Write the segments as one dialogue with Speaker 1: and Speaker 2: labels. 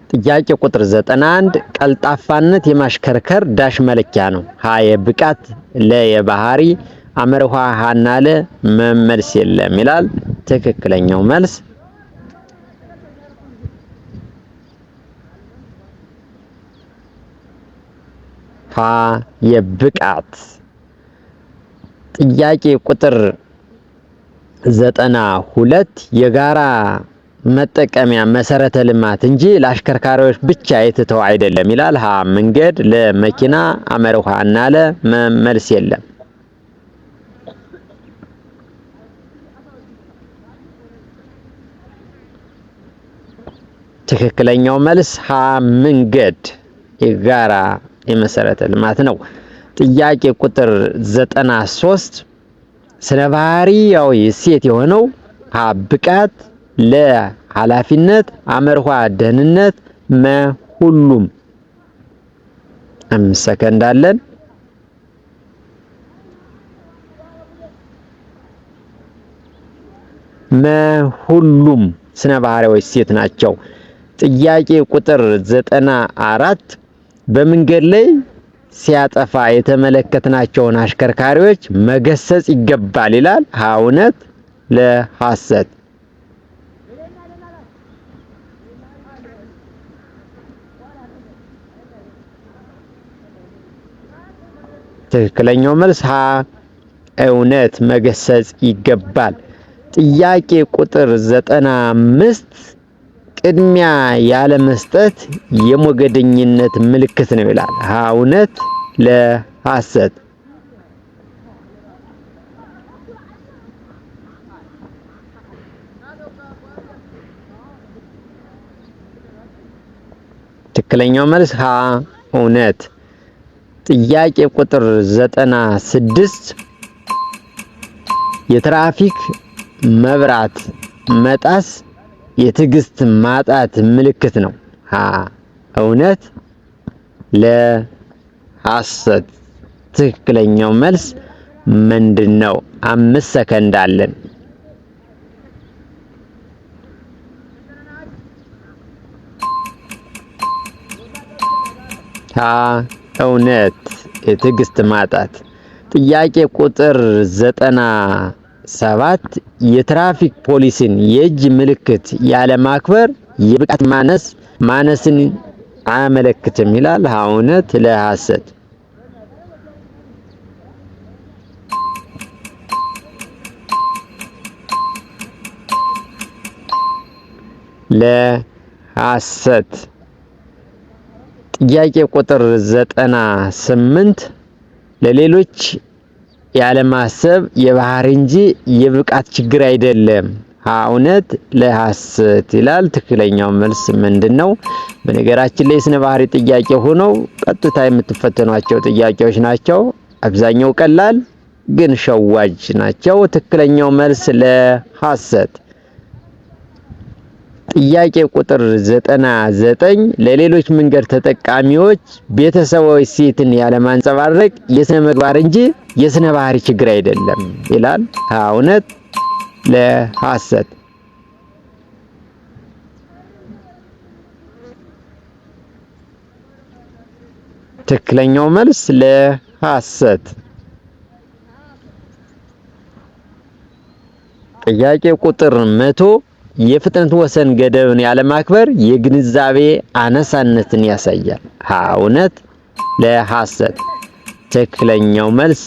Speaker 1: ጥያቄ ቁጥር 91 ቀልጣፋነት የማሽከርከር ዳሽ መለኪያ ነው። ሀ የብቃት፣ ለ የባህሪ፣ አመርሃ ሀና ለ መልስ የለም ይላል። ትክክለኛው መልስ ሀ የብቃት። ጥያቄ ቁጥር 92 የጋራ መጠቀሚያ መሰረተ ልማት እንጂ ለአሽከርካሪዎች ብቻ የተተው አይደለም ይላል። ሀ መንገድ፣ ለ መኪና፣ አመርሃ እና ለ መልስ የለም። ትክክለኛው መልስ ሀ መንገድ የጋራ የመሰረተ ልማት ነው። ጥያቄ ቁጥር 93 ስነ ባህሪያዊ እሴት የሆነው ሀ ብቃት፣ ለ ኃላፊነት፣ አመርሃ ደህንነት፣ መ ሁሉም። 5 ሰከንድ አለን። መ ሁሉም ስነ ባህሪያዊ እሴት ናቸው። ጥያቄ ቁጥር 94 በመንገድ ላይ ሲያጠፋ የተመለከትናቸውን አሽከርካሪዎች መገሰጽ ይገባል ይላል። ሀ እውነት፣ ለ ሐሰት። ትክክለኛው መልስ ሀ እውነት፣ መገሰጽ ይገባል። ጥያቄ ቁጥር 95 ቅድሚያ ያለ መስጠት የሞገደኝነት ምልክት ነው ይላል። ሀ እውነት፣ ለ ሐሰት። ትክክለኛው መልስ ሀ እውነት። ጥያቄ ቁጥር 96 የትራፊክ መብራት መጣስ የትዕግስት ማጣት ምልክት ነው። ሀ እውነት፣ ለ ሐሰት። ትክክለኛው መልስ ምንድነው? 5 ሰከንድ አለን። ሀ እውነት፣ የትዕግስት ማጣት። ጥያቄ ቁጥር 97 የትራፊክ ፖሊስን የእጅ ምልክት ያለ ማክበር የብቃት ማነስን አያመለክትም ይላል። ሀ እውነት፣ ለ ሐሰት። ለ ሐሰት። ጥያቄ ቁጥር 98 ለሌሎች ያለማሰብ የባህሪ እንጂ የብቃት ችግር አይደለም። ሀ እውነት፣ ለ ሐሰት ይላል። ትክክለኛው መልስ ምንድነው? በነገራችን ላይ የስነ ባህሪ ጥያቄ ሆነው ቀጥታ የምትፈተኗቸው ጥያቄዎች ናቸው። አብዛኛው ቀላል ግን ሸዋጅ ናቸው። ትክክለኛው መልስ ለ ሐሰት። ጥያቄ ቁጥር 99 ለሌሎች መንገድ ተጠቃሚዎች ቤተሰባዊ እሴትን ያለማንጸባረቅ የስነ ምግባር እንጂ የስነ ባህሪ ችግር አይደለም ይላል። ሀ እውነት፣ ለ ሐሰት። ትክክለኛው መልስ ለ ሐሰት። ጥያቄ ቁጥር 100 የፍጥነት ወሰን ገደብን ያለማክበር የግንዛቤ አነሳነትን ያሳያል። ሀ እውነት፣ ለ ሐሰት። ትክክለኛው መልስ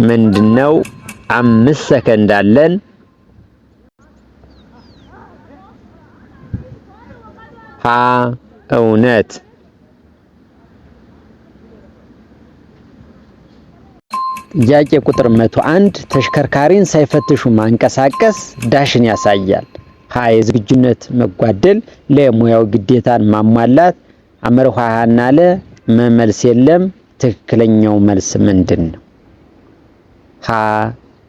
Speaker 1: ምንድነው? 5 ሰከንድ አለን። ሀ እውነት። ጥያቄ ቁጥር 101 ተሽከርካሪን ሳይፈትሹ ማንቀሳቀስ ዳሽን ያሳያል። ሀ የዝግጁነት መጓደል፣ ለ ሙያዊ ግዴታን ማሟላት፣ አመርሃ ሀና ለ መልስ የለም። ትክክለኛው መልስ ምንድነው? ሀ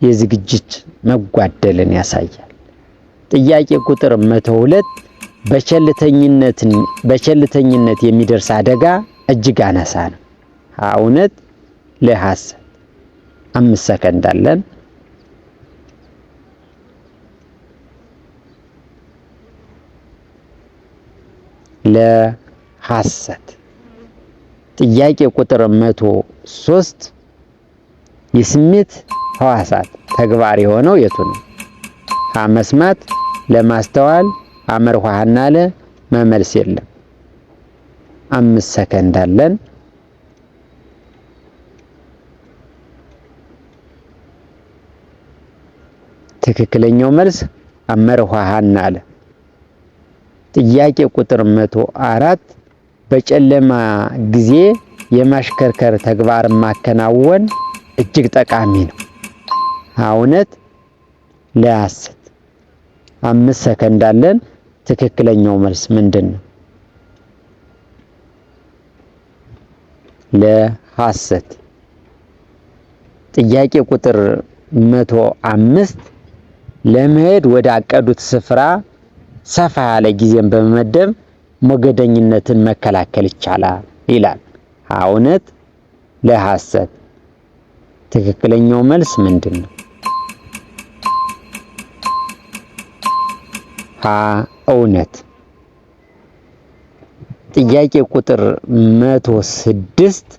Speaker 1: የዝግጅት መጓደልን ያሳያል። ጥያቄ ቁጥር 102 በቸልተኝነት የሚደርስ አደጋ እጅግ አናሳ ነው። ሀ እውነት፣ ለ ሐሰት። 5 ሰከንድ አለን። ለሐሰት። ጥያቄ ቁጥር 103 የስሜት ሕዋሳት ተግባር የሆነው የቱ ነው? ሀ መስማት፣ ለማስተዋል፣ ሐመርኋ ሀና ለ መመልስ የለም። 5 ሰከንድ አለን። ትክክለኛው መልስ ሐመርኋ ሀና ለ። ጥያቄ ቁጥር 104 በጨለማ ጊዜ የማሽከርከር ተግባር ማከናወን እጅግ ጠቃሚ ነው። እውነት ለሐሰት? 5 ሰከንድ አለን። ትክክለኛው መልስ ምንድን ነው? ለሐሰት። ጥያቄ ቁጥር 105 ለመሄድ ወደ አቀዱት ስፍራ ሰፋ ያለ ጊዜን በመመደብ ሞገደኝነትን መከላከል ይቻላል ይላል። እውነት ለሐሰት? ትክክለኛው መልስ ምንድን ነው? እውነት። ጥያቄ ቁጥር 106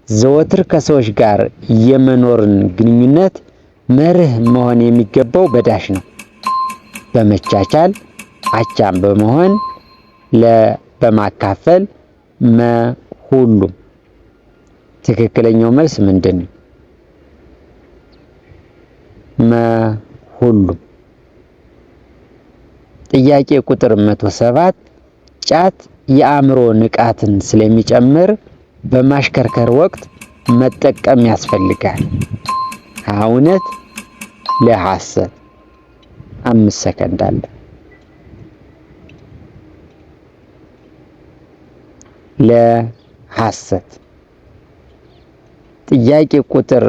Speaker 1: ዘወትር ከሰዎች ጋር የመኖርን ግንኙነት መርህ መሆን የሚገባው በዳሽ ነው። በመቻቻል፣ አቻም በመሆን፣ በማካፈል፣ ሁሉም። ትክክለኛው መልስ ምንድን ነው? ሁሉም። ጥያቄ ቁጥር 107 ጫት የአእምሮ ንቃትን ስለሚጨምር በማሽከርከር ወቅት መጠቀም ያስፈልጋል። እውነት ለሐሰት? 5 ሰከንድ አለ። ለሐሰት። ጥያቄ ቁጥር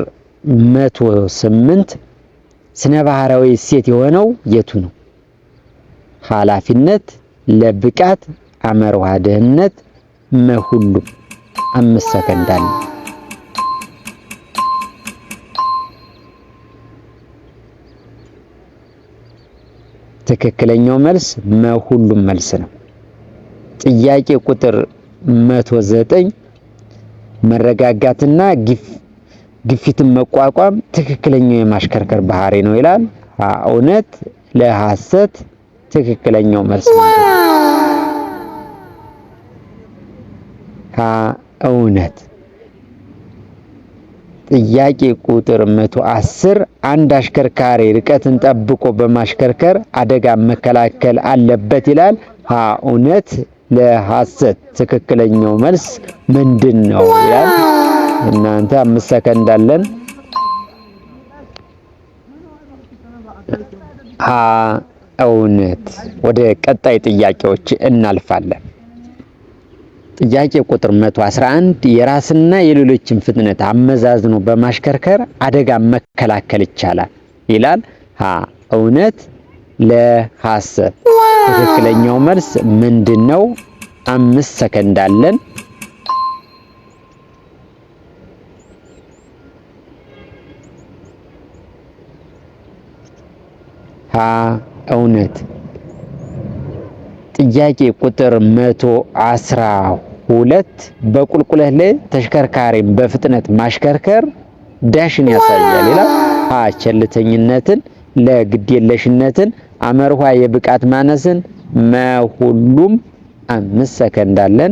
Speaker 1: 108 ስነ ባህራዊ እሴት የሆነው የቱ ነው? ኃላፊነት፣ ለብቃት፣ ሐመርኋ ድህነት፣ ሁሉም። 5 ሰከንድ አለ። ትክክለኛው መልስ ሁሉም መልስ ነው። ጥያቄ ቁጥር 109 መረጋጋትና ግፊትን መቋቋም ትክክለኛው የማሽከርከር ባህሪ ነው ይላል። እውነት ለሐሰት? ትክክለኛው መልስ ነው። እውነት። ጥያቄ ቁጥር 110 አንድ አሽከርካሪ ርቀትን ጠብቆ በማሽከርከር አደጋ መከላከል አለበት ይላል። እውነት ለሐሰት? ትክክለኛው መልስ ምንድን ነው ይላል። እናንተ 5 ሰከንድ አለን። እውነት። ወደ ቀጣይ ጥያቄዎች እናልፋለን። ጥያቄ ቁጥር 111 የራስና የሌሎችን ፍጥነት አመዛዝኖ በማሽከርከር አደጋ መከላከል ይቻላል ይላል። እውነት ለሐሰት? ትክክለኛው መልስ ምንድን ነው? 5 ሰከንድ አለን። እውነት። ጥያቄ ቁጥር 112 በቁልቁለት ላይ ተሽከርካሪን በፍጥነት ማሽከርከር ዳሽን ያሳያል ይላል። ቸልተኝነትን፣ ለግዴለሽነትን፣ ሐመርኋ የብቃት ማነስን፣ ሁሉም። 5 ሰከንድ አለን።